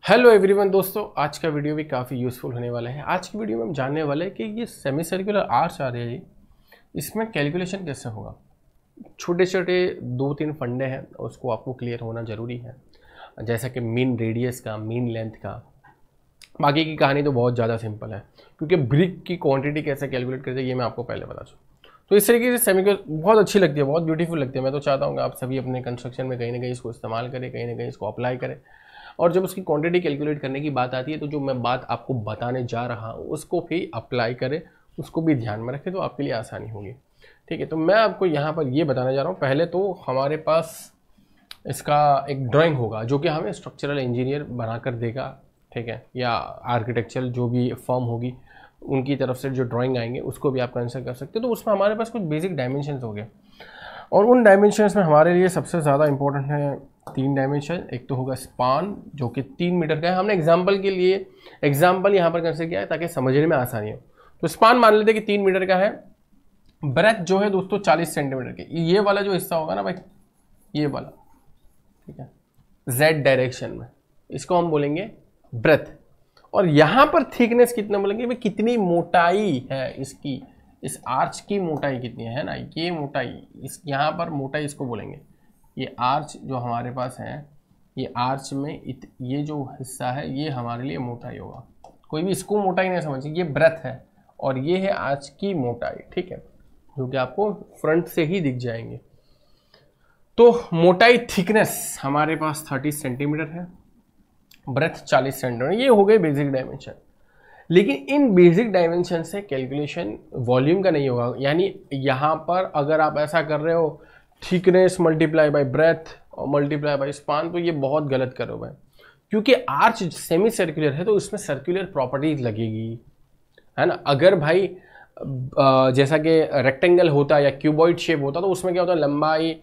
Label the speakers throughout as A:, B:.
A: Hello everyone दोस्तों, आज का वीडियो भी काफ़ी यूज़फुल होने वाला है। आज की वीडियो में हम जानने वाले हैं कि ये सेमी सर्कुलर आर्च आ रही है, इसमें कैलकुलेशन कैसे होगा। छोटे छोटे 2-3 फंडे हैं, उसको आपको क्लियर होना ज़रूरी है, जैसा कि मीन रेडियस का, मीन लेंथ का। बाकी की कहानी तो बहुत ज़्यादा सिंपल है, क्योंकि ब्रिक की क्वांटिटी कैसे कैलकुलेट करते हैं ये मैं आपको पहले बता दूँ। तो इस तरीके से सेमी बहुत अच्छी लगती है, बहुत ब्यूटीफुल लगती है। मैं तो चाहता हूँ कि आप सभी अपने कंस्ट्रक्शन में कहीं ना कहीं इसको इस्तेमाल करें, कहीं ना कहीं इसको अप्लाई करें। और जब उसकी क्वांटिटी कैलकुलेट करने की बात आती है तो जो मैं बात आपको बताने जा रहा हूँ उसको भी अप्लाई करें, उसको भी ध्यान में रखें, तो आपके लिए आसानी होगी। ठीक है, तो मैं आपको यहाँ पर ये बताने जा रहा हूँ। पहले तो हमारे पास इसका एक ड्राइंग होगा जो कि हमें स्ट्रक्चरल इंजीनियर बना कर देगा, ठीक है, या आर्किटेक्चरल जो भी फर्म होगी उनकी तरफ से जो ड्राइंग आएंगे उसको भी आप कंसिडर कर सकते हो। तो उसमें हमारे पास कुछ बेसिक डायमेंशंस हो गए, और उन डायमेंशंस में हमारे लिए सबसे ज़्यादा इंपॉर्टेंट है 3 डायमेंशन। एक तो होगा स्पान जो कि 3 मीटर का है। हमने एग्जाम्पल के लिए एग्जाम्पल यहाँ पर कंसिडर किया है ताकि समझने में आसानी हो। तो स्पान मान लेते हैं कि 3 मीटर का है। ब्रेथ जो है दोस्तों 40 सेंटीमीटर की, ये वाला जो हिस्सा होगा ना भाई, ये वाला, ठीक है, जेड डायरेक्शन में, इसको हम बोलेंगे ब्रेथ। और यहाँ पर थिकनेस कितना बोलेंगे भाई, कितनी मोटाई है इसकी, इस आर्च की मोटाई कितनी है ना, ये मोटाई, इस यहाँ पर मोटाई इसको बोलेंगे। ये आर्च जो हमारे पास है, ये आर्च में ये जो हिस्सा है ये हमारे लिए मोटाई होगा। कोई भी इसको मोटाई नहीं समझिए, ये ब्रेथ है और ये है आर्च की मोटाई, ठीक है, जो कि आपको फ्रंट से ही दिख जाएंगे। तो मोटाई थिकनेस हमारे पास 30 सेंटीमीटर है, ब्रेथ 40 सेंटीमीटर, ये हो गए बेसिक डायमेंशन। लेकिन इन बेसिक डायमेंशन से कैलकुलेशन वॉल्यूम का नहीं होगा। यानी यहाँ पर अगर आप ऐसा कर रहे हो थिकनेस मल्टीप्लाई बाय ब्रेथ और मल्टीप्लाई बाय स्पान, तो ये बहुत गलत कर रहे हो भाई, क्योंकि आर्च सेमी सर्कुलर है तो उसमें सर्कुलर प्रॉपर्टीज लगेगी, है ना। अगर भाई जैसा कि रेक्टेंगल होता या क्यूबॉइड शेप होता तो उसमें क्या होता है, लंबाई,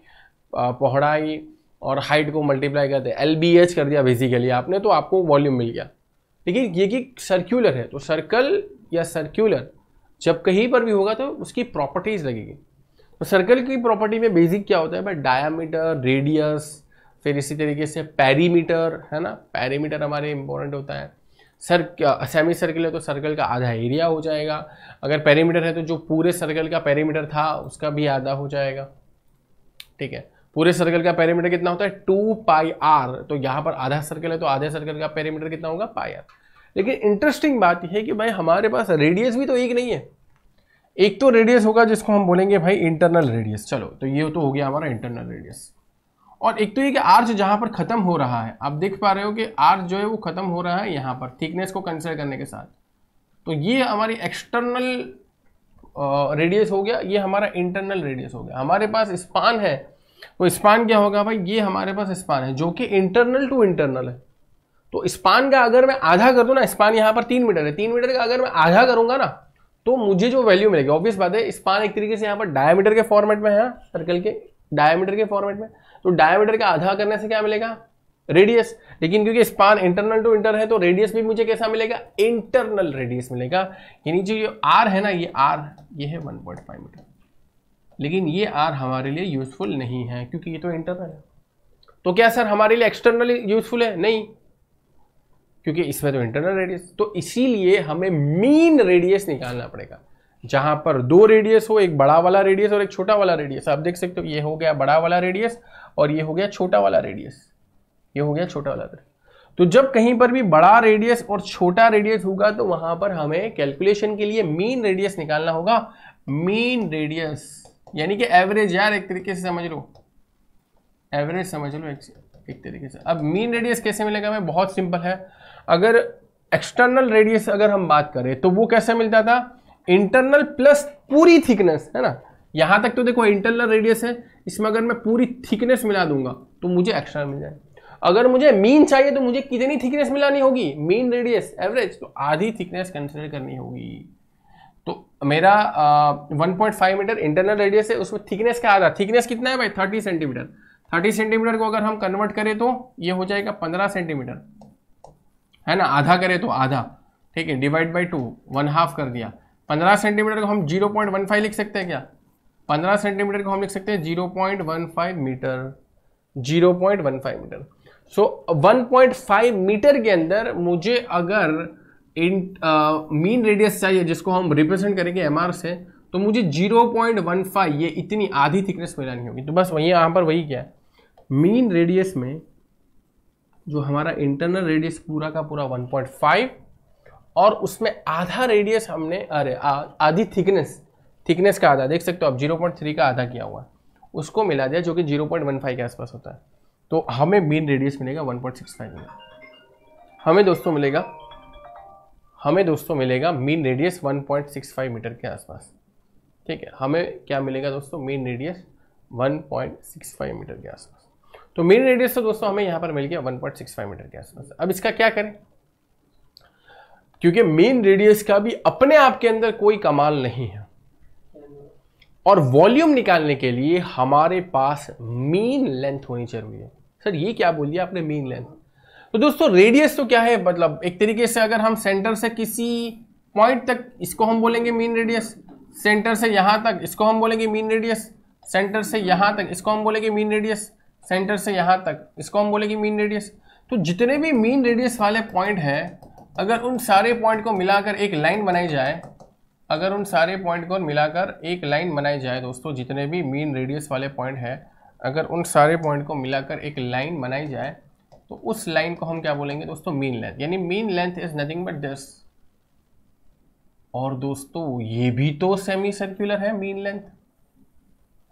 A: पौड़ाई और हाइट को मल्टीप्लाई करते, LBH कर दिया बेसिकली आपने, तो आपको वॉल्यूम मिल गया। लेकिन ये कि सर्क्यूलर है, तो सर्कल या सर्क्यूलर जब कहीं पर भी होगा तो उसकी प्रॉपर्टीज लगेगी। तो सर्कल की प्रॉपर्टी में बेसिक क्या होता है भाई, डायामीटर, रेडियस, फिर इसी तरीके से पेरीमीटर, है ना, पेरीमीटर हमारे इंपॉर्टेंट होता है। सेमी सर्कल है तो सर्कल का आधा एरिया हो जाएगा। अगर पेरीमीटर है तो जो पूरे सर्कल का पेरीमीटर था उसका भी आधा हो जाएगा, ठीक है। पूरे सर्कल का पेरीमीटर कितना होता है, 2πr, तो यहाँ पर आधा सर्कल है तो आधे सर्कल का पेरीमीटर कितना होगा, πr। लेकिन इंटरेस्टिंग बात यह है कि भाई हमारे पास रेडियस भी तो एक नहीं है। एक तो रेडियस होगा जिसको हम बोलेंगे भाई इंटरनल रेडियस, चलो तो ये तो हो गया हमारा इंटरनल रेडियस। और एक तो ये कि आर्च जहां पर खत्म हो रहा है, आप देख पा रहे हो कि आर्च जो है वो खत्म हो रहा है यहाँ पर थिकनेस को कंसिडर करने के साथ, तो ये हमारी एक्सटर्नल रेडियस हो गया, ये हमारा इंटरनल रेडियस हो गया। हमारे पास स्पान है, तो स्पान क्या होगा भाई, ये हमारे पास स्पान है जो कि इंटरनल टू इंटरनल है। तो स्पान का अगर मैं आधा कर दूं ना, स्पान यहाँ पर 3 मीटर है, 3 मीटर का अगर मैं आधा करूंगा ना तो मुझे जो वैल्यू मिलेगी, ऑब्वियस बात है, स्पान एक तरीके से यहाँ पर डायमीटर के फॉर्मेट में है, सर्कल के डायमीटर के फॉर्मेट में, तो डायमीटर का आधा करने से क्या मिलेगा, रेडियस। लेकिन क्योंकि स्पान इंटरनल टू इंटर है तो रेडियस भी मुझे कैसा मिलेगा, इंटरनल रेडियस मिलेगा। यानी जो ये आर है ना, ये आर, ये है 1.5 मीटर, लेकिन ये आर हमारे लिए यूजफुल नहीं है क्योंकि ये तो इंटरनल है। तो क्या सर हमारे लिए एक्सटर्नल यूजफुल है, नहीं, क्योंकि इसमें तो इंटरनल रेडियस। तो इसीलिए हमें मीन रेडियस निकालना पड़ेगा, जहां पर 2 रेडियस हो, एक बड़ा वाला रेडियस और एक छोटा वाला रेडियस। आप देख सकते हो ये हो गया बड़ा वाला रेडियस और ये हो गया छोटा वाला रेडियस, ये हो गया छोटा वाला रेडियस। तो जब कहीं पर भी बड़ा रेडियस और छोटा रेडियस होगा तो वहां पर हमें कैलकुलेशन के लिए मीन रेडियस निकालना होगा। मीन रेडियस यानी कि एवरेज, यार एक तरीके से समझ लो, एवरेज समझ लो एक तरीके से। अब मीन रेडियस कैसे मिलेगा हमें, बहुत सिंपल है। अगर एक्सटर्नल रेडियस अगर हम बात करें तो वो कैसे मिलता था, इंटरनल प्लस पूरी थिकनेस, है ना। यहां तक तो देखो इंटरनल रेडियस है, इसमें अगर मैं पूरी थिकनेस मिला दूंगा तो मुझे एक्सटर्नल मिल जाए। अगर मुझे मीन चाहिए तो मुझे कितनी थिकनेस मिलानी होगी, मीन रेडियस एवरेज, तो आधी थिकनेस कंसिडर करनी होगी। तो मेरा 1.5 मीटर इंटरनल रेडियस है, उसमें थिकनेस का आधा, थिकनेस कितना है भाई, 30 सेंटीमीटर। 30 सेंटीमीटर को अगर हम कन्वर्ट करें तो ये हो जाएगा 15 सेंटीमीटर, है ना, आधा करें तो आधा, ठीक है, डिवाइड बाई 2, 1/2 कर दिया। 15 सेंटीमीटर को हम 0.15 लिख सकते हैं क्या, 15 सेंटीमीटर को हम लिख सकते हैं 0.15 मीटर, 0.15 मीटर। सो 1.5 मीटर के अंदर मुझे अगर मीन रेडियस चाहिए जिसको हम रिप्रेजेंट करेंगे एमआर से, तो मुझे 0.15 ये इतनी आधी थिकनेस मिलानी होगी। तो बस वही यहाँ पर वही क्या है, मीन रेडियस में जो हमारा इंटरनल रेडियस पूरा का पूरा 1.5 और उसमें आधा रेडियस हमने आधी थिकनेस का आधा, देख सकते हो आप 0.3 का आधा किया हुआ है, उसको मिला दिया जो कि 0.15 के आसपास होता है। तो हमें मीन रेडियस मिलेगा 1.65 मिलेगा। हमें दोस्तों मिलेगा मीन रेडियस 1.65 मीटर के आसपास। ठीक है, हमें क्या मिलेगा दोस्तों, मीन रेडियस 1.65 मीटर के आसपास। तो मीन रेडियस तो दोस्तों हमें यहाँ पर मिल गया 1.65 मीटर के आसपास। अब इसका क्या करें, क्योंकि मीन रेडियस का भी अपने आप के अंदर कोई कमाल नहीं है, और वॉल्यूम निकालने के लिए हमारे पास मीन लेंथ होनी जरूरी है। सर ये क्या बोल दिया आपने, मीन लेंथ? तो दोस्तों रेडियस तो क्या है, मतलब एक तरीके से अगर हम सेंटर से किसी पॉइंट तक, इसको हम बोलेंगे मीन रेडियस, सेंटर से यहां तक इसको हम बोलेंगे मीन रेडियस, सेंटर से यहां तक इसको हम बोलेंगे मीन रेडियस, सेंटर से यहां तक इसको हम बोलेंगे मीन रेडियस। तो जितने भी मीन रेडियस वाले पॉइंट हैं, अगर उन सारे पॉइंट को मिलाकर एक लाइन बनाई जाए, दोस्तों जितने भी मीन रेडियस वाले पॉइंट हैं, अगर उन सारे पॉइंट को मिलाकर एक लाइन बनाई जाए, तो उस लाइन को हम क्या बोलेंगे दोस्तों, मीन लेंथ। यानी mean length is nothing but this. और दोस्तों ये भी तो सेमी सर्कुलर है मीन लेंथ,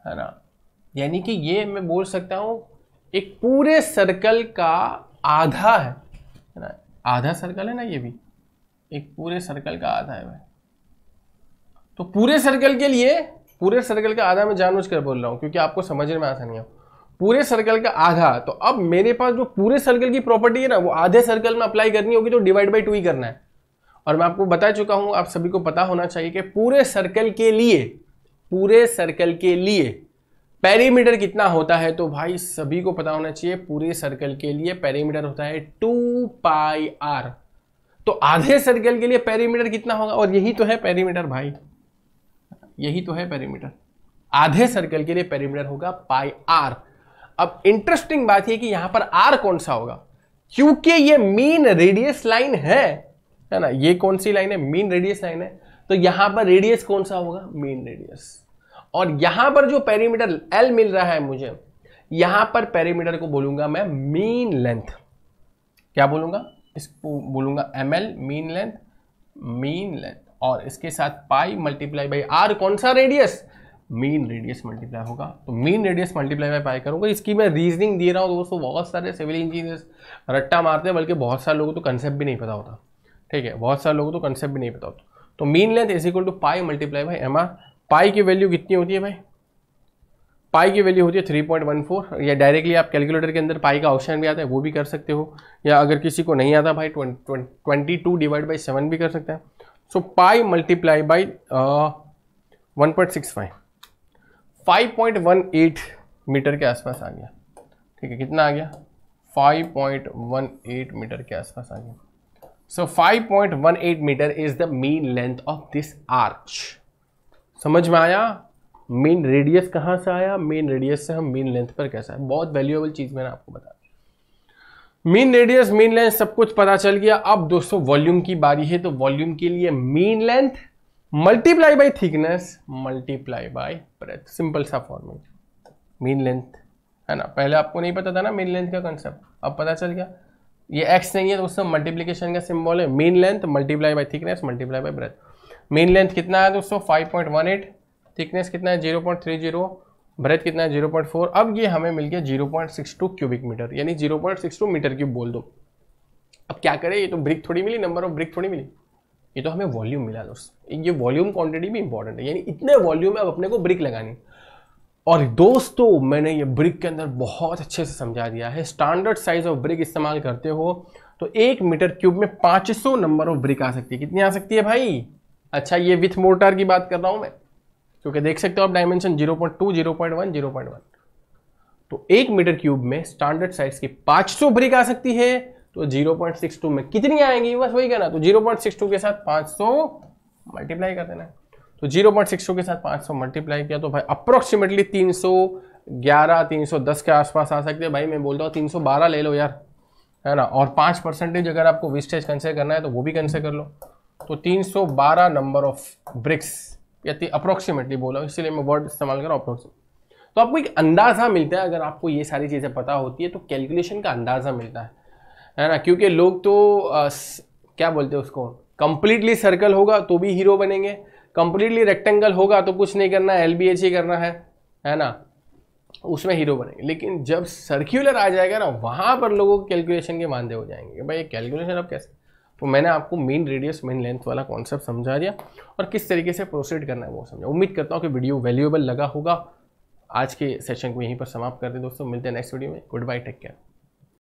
A: है ना। यानी कि ये मैं बोल सकता हूं एक पूरे सर्कल का आधा है ना, आधा सर्कल है ना, ये भी एक पूरे सर्कल का आधा है भाई। तो पूरे सर्कल का आधा मैं जानबूझकर बोल रहा हूं क्योंकि आपको समझने में आसानी है। पूरे सर्कल का आधा, तो अब मेरे पास जो पूरे सर्कल की प्रॉपर्टी है ना, वो आधे सर्कल में अप्लाई करनी होगी, तो डिवाइड बाई 2 ही करना है। और मैं आपको बता चुका हूं, आप सभी को पता होना चाहिए कि पूरे सर्कल के लिए पेरीमीटर कितना होता है। तो भाई सभी को पता होना चाहिए, पूरे सर्कल के लिए पेरीमीटर होता है 2πr। तो आधे सर्कल के लिए पेरीमीटर कितना होगा, और यही तो है पेरीमीटर भाई, यही तो है पेरीमीटर। आधे सर्कल के लिए पेरीमीटर होगा πr। अब इंटरेस्टिंग बात यह कि यहां पर r कौन सा होगा, क्योंकि ये मीन रेडियस लाइन है ना। ये कौन सी लाइन है, मीन रेडियस लाइन है। तो यहां पर रेडियस कौन सा होगा, मीन रेडियस। और यहां पर जो पेरीमीटर l मिल रहा है मुझे, यहां पर पेरीमीटर को बोलूंगा मैं मीन लेंथ। क्या बोलूंगा, इसको बोलूंगा ml, मीन लेंथ। और इसके साथ पाई मल्टीप्लाई बाई आर, कौन सा रेडियस, मीन रेडियस मल्टीप्लाई होगा। तो mean radius multiply by pi करूंगा। इसकी मैं रीजनिंग दे रहा हूं दोस्तों, बहुत सारे सिविल इंजीनियर्स रट्टा मारते हैं, बल्कि बहुत सारे लोगों को तो कंसेप्ट भी नहीं पता होता। ठीक है, बहुत सारे लोगों को तो कंसेप्ट भी नहीं पता होता। तो mean length is equal to pi multiply by M R. Pi की वैल्यू कितनी होती है भाई, पाई की वैल्यू होती है 3.14। या डायरेक्टली आप कैलकुलेटर के अंदर पाई का ऑप्शन भी आता है, वो भी कर सकते हो, या अगर किसी को नहीं आता भाई 22 डिवाइड बाई 7 भी कर सकते हैं। सो पाई मल्टीप्लाई बाई 1.65, 5.18 मीटर के आसपास आ गया। ठीक है, कितना आ गया, 5.18 मीटर के आसपास आ गया। So 5.18 metre is the mean length of this arch. समझ में आया, मीन रेडियस कहां से आया, मीन रेडियस से हम मीन लेंथ पर कैसा है। बहुत वैल्यूएबल चीज मैंने आपको बताया। मीन रेडियस, मीन लेंथ सब कुछ पता चल गया। अब दोस्तों वॉल्यूम की बारी है। तो वॉल्यूम के लिए mean length multiply by thickness multiply by breadth, simple सा फॉर्मूला। मीन लेंथ है ना, पहले आपको नहीं पता था ना मीन लेंथ का कंसेप्ट, अब पता चल गया। ये एक्स नहीं है दोस्तों, मल्टीप्लीकेशन का सिंबल है। Mean length multiply by thickness multiply by breadth. Mean length कितना है दोस्तों 5.18, थिकनेस कितना है 0.30, ब्रेथ कितना है 0.4। अब ये हमें मिल गया 0.62 क्यूबिक मीटर, यानी 0.62 मीटर क्यूब बोल दो। अब क्या करें, ये तो ब्रिक थोड़ी मिली, नंबर ऑफ ब्रिक थोड़ी मिली, ये तो हमें वॉल्यूम मिला दोस्तों। ये वॉल्यूम क्वांटिटी भी इंपॉर्टेंट है, यानी इतने वॉल्यूम में अब अपने को ब्रिक लगानी। और दोस्तों मैंने ये ब्रिक के अंदर बहुत अच्छे से समझा दिया है। स्टैंडर्ड साइज ऑफ ब्रिक इस्तेमाल करते हो तो 1 मीटर क्यूब में 500 नंबर ऑफ ब्रिक आ सकती है। कितनी आ सकती है भाई, अच्छा ये विथ मोर्टार की बात कर रहा हूं मैं, क्योंकि देख सकते हो आप डायमेंशन 0.2, 0.1, 0.1। तो 1 मीटर क्यूब में स्टैंडर्ड साइज की 500 ब्रिक आ सकती है। तो 0.62 में कितनी आएंगी, बस वही कहना। तो 0.62 के साथ 500 मल्टीप्लाई कर देना। तो 0.62 के साथ 500 मल्टीप्लाई किया तो भाई अप्रोक्सीमेटली 311, 310 के आसपास आ सकते हैं। भाई मैं बोलता हूँ 312 ले लो यार, है ना, और 5% अगर आपको वेस्टेज कंसिडर करना है तो वो भी कंसिडर कर लो। तो 312 नंबर ऑफ ब्रिक्स या अप्रोक्सीमेटली बोला, इसलिए मैं वर्ड इस्तेमाल कर रहा हूँ अप्रोक्सीमेट। तो आपको एक अंदाज़ा मिलता है अगर आपको ये सारी चीज़ें पता होती है तो कैलकुलेशन का अंदाज़ा मिलता है ना। क्योंकि लोग तो क्या बोलते हैं उसको, कंप्लीटली सर्कल होगा तो भी हीरो बनेंगे, कंप्लीटली रेक्टेंगल होगा तो कुछ नहीं करना है, LBH ही करना है ना, उसमें हीरो बनेंगे। लेकिन जब सर्क्यूलर आ जाएगा ना, वहाँ पर लोगों को कैलकुलेशन के मानते हो जाएंगे कि भाई ये कैलकुलेशन अब कैसे। तो मैंने आपको मेन रेडियस मेन लेंथ वाला कॉन्सेप्ट समझा दिया और किस तरीके से प्रोसीड करना है वो समझा। उम्मीद करता हूँ कि वीडियो वैल्यूएबल लगा होगा। आज के सेशन को यहीं पर समाप्त करते हैं दोस्तों, मिलते हैं नेक्स्ट वीडियो में। Good bye, take care.